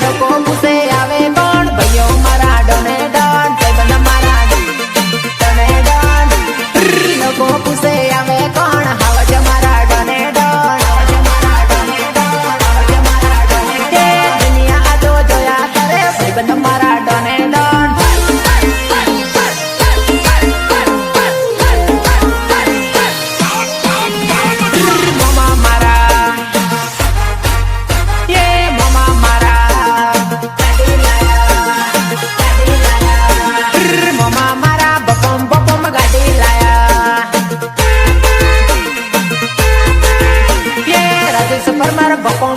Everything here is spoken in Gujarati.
લોકો પૂછે આવે કોણ ભાઈઓ મારા ડોને ડોન ભાઈબંધ મારા ડોને ડોન લોકો પૂછે આવે કોણ હાવજ મારા ડોને ડોન દુનિયા આ તો જોયા કરે ભાઈબંધ મારા ડોને ડોન Bapong